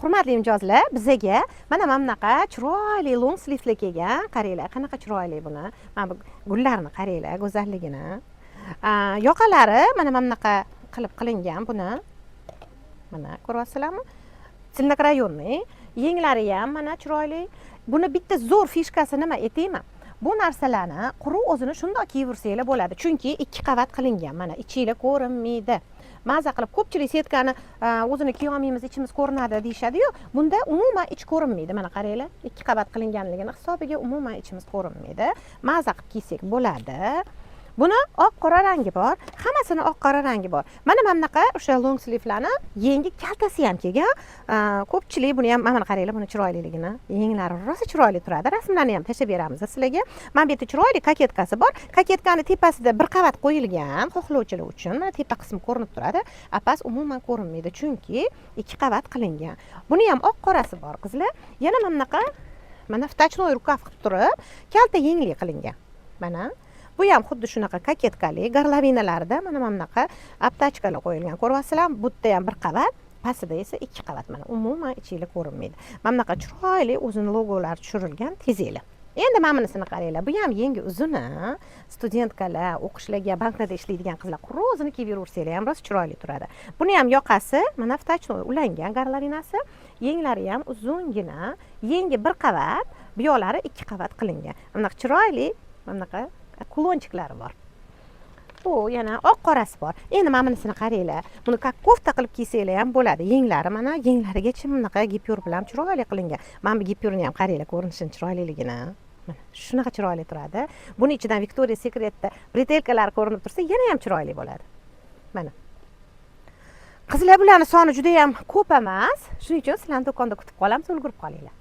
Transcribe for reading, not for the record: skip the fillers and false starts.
Hurmatli mijozlar, bizaga mana bunaqa chiroyli long sleeve kelgan. Qaranglar, qanaqa chiroyli buni. Mana bu gullarni qaranglar, go'zalligini. Yoqalari mana bunaqa qilib qilingan buni. Mana ko'ryapsizlarmi? Silliq rayonniy. Yenglari ham mana chiroyli. Buni bitta zo'r fishkasi nima aytaymi? Bu narsalarni quruq o'zini shundoq kiyaversanglar bo'ladi. Chunki 2 qavat qilingan. Mana ichinglar ko'rinmaydi. Maza qilib ko'pchilik setkani o'zini kiya olmaymiz, ichimiz ko'rinadi deyshadi-yu. Bunda umuman ich ko'rinmaydi. Mana qaranglar, 2 qavat qilinganligini hisobiga umuman ichimiz ko'rinmaydi. Maza qilib kiysak bo'ladi. Buni oq qora rangi bor, hammasini oq qora rangi bor. Mana bunaqa o'sha long sleeve'larni yengi kaltasi ham kelgan. Ko'pchilik buni ham mana qaranglar, buni chiroyliligini. Yenglari rosa chiroyli turadi. Rasmlarni ham tashlab beramiz sizlarga. Mana bu yerda chiroyli koketkasi bor. Koketkani tepasida bir qavat qo'yilgan, xohlovchilar uchun. Mana tepa qismi ko'rinib turadi. Past umuman ko'rinmaydi, chunki 2 qavat qilingan. Buni ham oq qorasi bor, qizlar. Yana bunaqa mana vtachnoy rukav qilib turib, kalta yengli qilingan. Mana bu ham xuddi shunaqa koketkali, garlavinalarda mana bunaqa aptachkalar qo'yilgan. Ko'ryapsizlarmi? Bu yerda ham bir qavat, pastida esa 2 qavat. Mana umuman ichinglar ko'rinmaydi. Mana bunaqa chiroyli o'zini logolari tushirilgan tezaklar. Endi mana bunisini qaranglar. Bu ham yengi uzuni. Studentkalar, o'qishlarga, banklarda ishlaydigan qizlar quruq o'zini kiyib yuraversanglar ham rosa chiroyli turadi. Buni ham yoqasi mana vtachnoy ulangan garlavinasi, yenglari ham uzungina, yengi bir qavat, buyoqlari 2 qavat qilingan. Bunaqa chiroyli, bunaqa kulonchiklari bor. Bu yana oq qorasi bor. Endi mana bunisini qaranglar. Buni kofta qilib kiysanglar ham bo'ladi. Yenglari mana yenglarigacha bunaqa gipyur bilan chiroyli qilingan. Mana bu gipyurni ham qaranglar, ko'rinishini chiroyliligini. Mana shunaqa chiroyli turadi. Buni ichidan Victoria's Secret'da bretelkalar ko'rinib tursa, yana ham chiroyli bo'ladi. Mana. Qizlar bularning soni juda ham ko'p emas. Shuning uchun sizlarni do'konda kutib qolamiz, ulgurib qolinglar.